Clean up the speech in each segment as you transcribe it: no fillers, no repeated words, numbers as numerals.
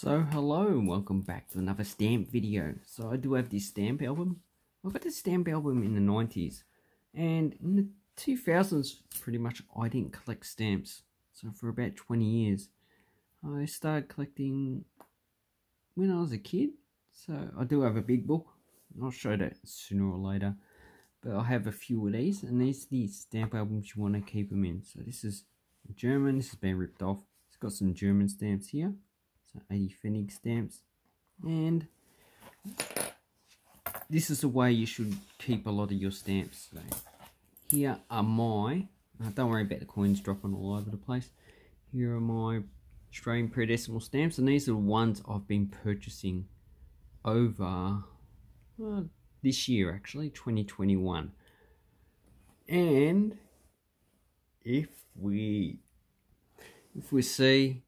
So hello and welcome back to another stamp video. So I do have this stamp album. I got this stamp album in the 90s, and in the 2000s pretty much I didn't collect stamps. So for about 20 years I started collecting when I was a kid. So I do have a big book. I'll show that sooner or later. But I have a few of these, and these are the stamp albums you want to keep them in. So this is German, this has been ripped off. It's got some German stamps here. So 80 Pfennig stamps, and this is the way you should keep a lot of your stamps. So here are my, don't worry about the coins dropping all over the place. Here are my Australian pre-decimal stamps, and these are the ones I've been purchasing over this year, actually 2021. And if we see,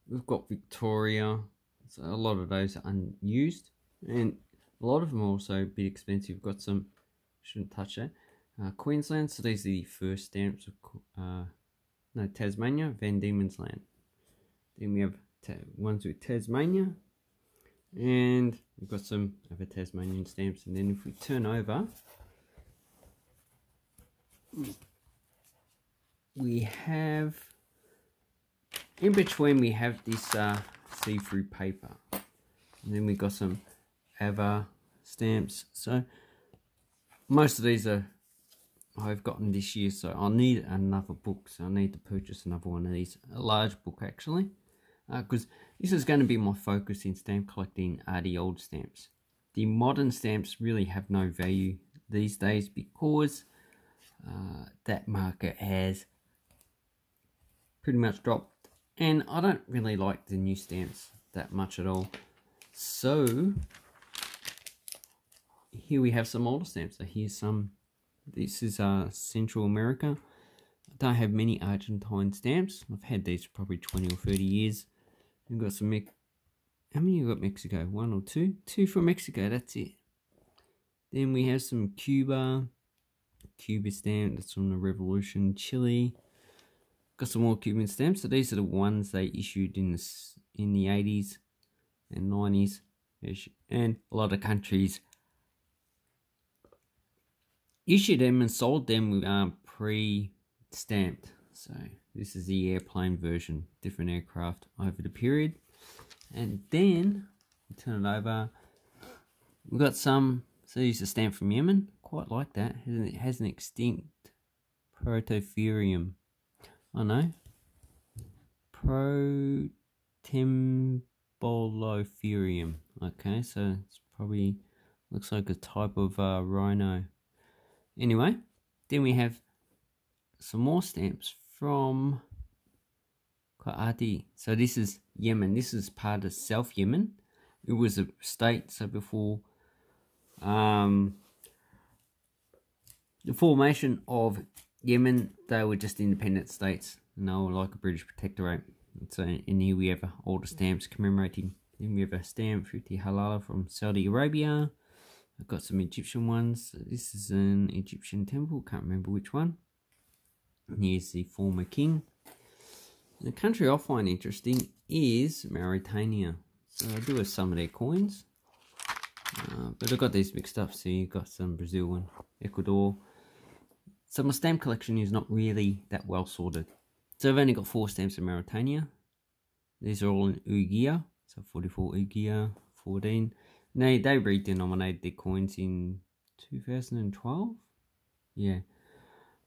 we've got Victoria, so a lot of those are unused, and a lot of them are also a bit expensive. We've got some, shouldn't touch that, Queensland, so these are the first stamps of, Tasmania, Van Diemen's Land. Then we have ones with Tasmania, and we've got some other Tasmanian stamps. And then if we turn over, we have, in between we have this see-through paper, and then we got some other stamps. So most of these are I've gotten this year, so I'll need another book, so I need to purchase another one of these, a large book actually, because this is going to be my focus in stamp collecting, are the old stamps. The modern stamps really have no value these days because that market has pretty much dropped. And I don't really like the new stamps that much at all. So here we have some older stamps. So here's some. This is Central America. I don't have many Argentine stamps. I've had these for probably 20 or 30 years. We've got some how many you got Mexico? One or two? Two from Mexico, that's it. Then we have some Cuba stamp, that's from the Revolution. Chile. Got some more Cuban stamps. So these are the ones they issued in the 80s and 90s, and a lot of countries issued them and sold them with pre-stamped. So this is the airplane version, different aircraft over the period. And then turn it over. We've got some. So these are stamped from Yemen. Quite like that. It has an extinct Prototherium. I know. Protembolotherium. Okay, so it's probably looks like a type of rhino. Anyway, then we have some more stamps from Qaati. So this is Yemen. This is part of South Yemen. It was a state. So before the formation of Yemen, they were just independent states, and they were like a British protectorate. So in here we have older stamps commemorating. Then we have a stamp 50 Halala from Saudi Arabia. I've got some Egyptian ones. So this is an Egyptian temple, can't remember which one. And here's the former king. The country I find interesting is Mauritania. So I do have some of their coins, but I've got these mixed up. So you've got some Brazil and Ecuador. So my stamp collection is not really that well sorted. So I've only got 4 stamps in Mauritania. These are all in Ugia. So 44 Ugia, 14. They redenominated their coins in 2012. Yeah. And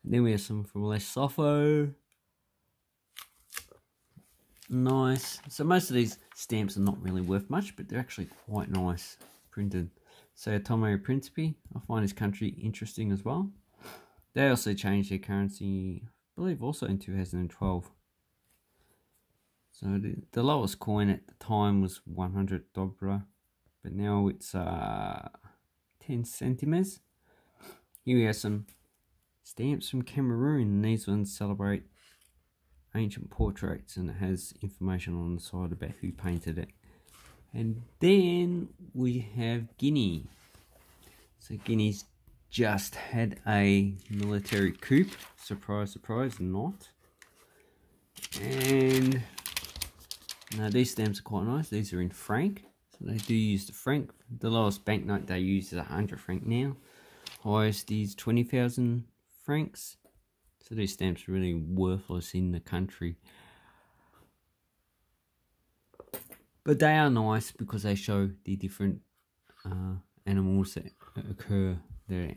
then we have some from Lesotho. Nice. So most of these stamps are not really worth much, but they're actually quite nice printed. So Tomo Principe, I find this country interesting as well. They also changed their currency, I believe also in 2012. So the lowest coin at the time was 100 Dobra, but now it's 10 centimes. Here we have some stamps from Cameroon, and these ones celebrate ancient portraits, and it has information on the side about who painted it. And then we have Guinea. So Guinea's just had a military coup. Surprise, surprise, not. And Now these stamps are quite nice. These are in franc, so they do use the franc. The lowest banknote they use is 100 franc now. Highest is 20,000 francs. So these stamps are really worthless in the country. But they are nice because they show the different animals that occur there.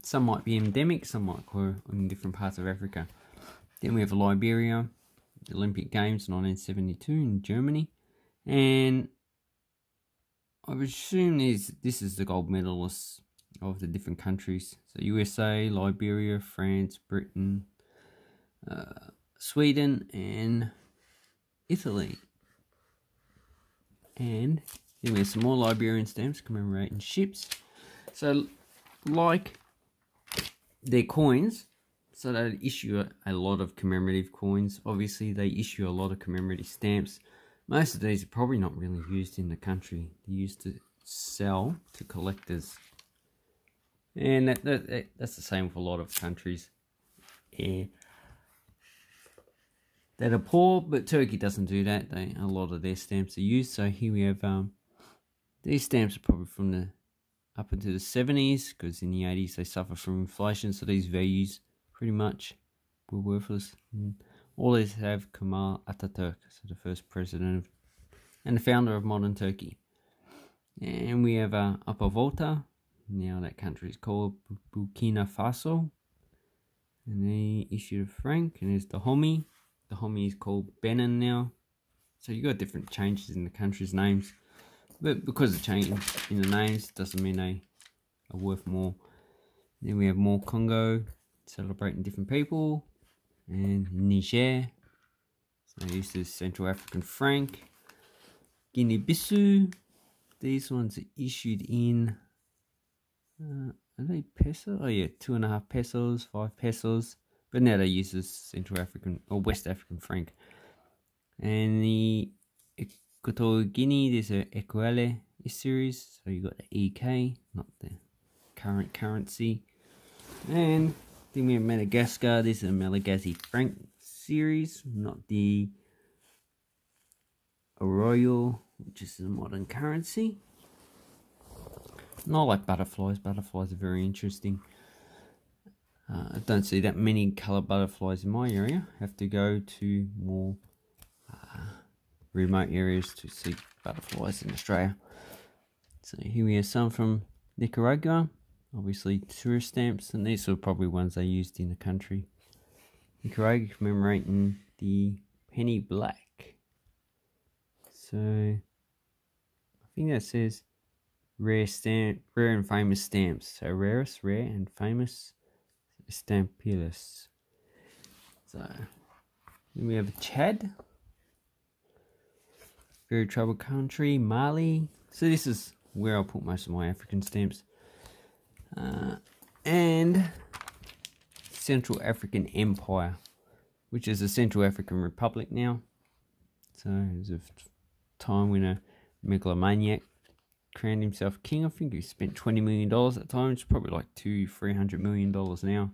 Some might be endemic, some might occur in different parts of Africa. Then we have Liberia, the Olympic Games 1972 in Germany. And I would assume this is the gold medalists of the different countries. So USA, Liberia, France, Britain, Sweden, and Italy. And then we have some more Liberian stamps commemorating ships. So like their coins, so they issue a lot of commemorative coins. Obviously they issue a lot of commemorative stamps. Most of these are probably not really used in the country. They're used to sell to collectors. And that's the same with a lot of countries that are poor, but Turkey doesn't do that. A lot of their stamps are used. So here we have these stamps are probably from the up into the 70s, because in the 80s they suffer from inflation, so these values pretty much were worthless. And all these have Kemal Atatürk, so the first president and the founder of modern Turkey. And we have Upper Volta. Now that country is called Burkina Faso, and they issued a franc. And there's the Dahomey. The Dahomey is called Benin now. So you got different changes in the country's names, but because of change in the names doesn't mean they are worth more. Then we have more Congo, celebrating different people, and Niger. So they use the Central African franc. Guinea-Bissau. These ones are issued in. Are they peso? Oh yeah, 2.5 pesos, 5 pesos. But now they use this Central African or West African franc. And the Equatorial Guinea, there's a Equale series. So you got the EK, not the current currency. And then we have Madagascar. This is a Malagasy franc series, not the Arroyo, which is the modern currency. And I like butterflies. Butterflies are very interesting. I don't see that many coloured butterflies in my area. I have to go to more remote areas to see butterflies in Australia. So here we have some from Nicaragua. Obviously tourist stamps, and these are probably ones they used in the country. Nicaragua commemorating the penny black. So I think that says rare and famous stamps. So rarest, rare, and famous stampilus. So then we have Chad, very troubled country. Mali. So this is where I'll put most of my African stamps. And Central African Empire, which is a Central African Republic now. So there's a time when a megalomaniac crowned himself king. I think he spent $20 million at the time. It's probably like $200-300 million now.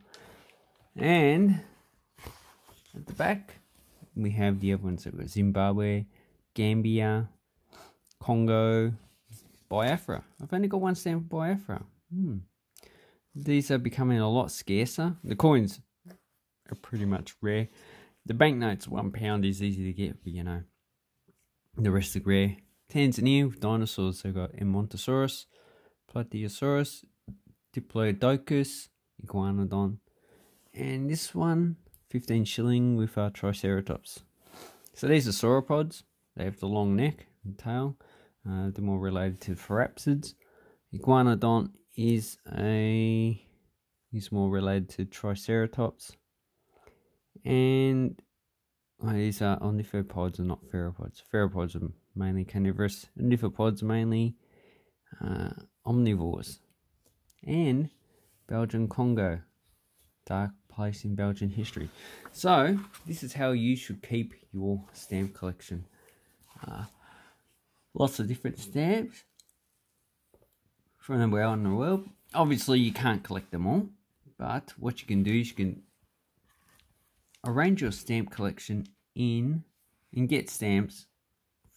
And at the back we have the other ones. So we've got Zimbabwe, Gambia, Congo, Biafra. I've only got one stamp for Biafra. These are becoming a lot scarcer. The coins are pretty much rare. The banknotes, £1 is easy to get, but you know, the rest are rare. Tanzania with dinosaurs, they've got Edmontosaurus, Plateosaurus, Diplodocus, Iguanodon, and this one, 15 shilling with Triceratops. So these are sauropods. They have the long neck and tail. They're more related to therapsids. Iguanodon is more related to Triceratops. And these are ornithopods and not theropods. Theropods are mainly carnivorous. Ornithopods are mainly omnivores. And Belgian Congo, dark place in Belgian history. So this is how you should keep your stamp collection. Lots of different stamps from everywhere in the world. Obviously you can't collect them all, but what you can do is you can arrange your stamp collection in and get stamps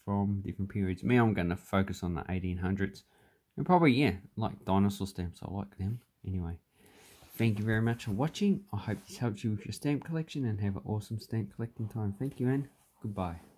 from different periods. Me, I'm going to focus on the 1800s. And probably, yeah, like dinosaur stamps. I like them. Anyway, thank you very much for watching. I hope this helps you with your stamp collection and have an awesome stamp collecting time. Thank you and goodbye.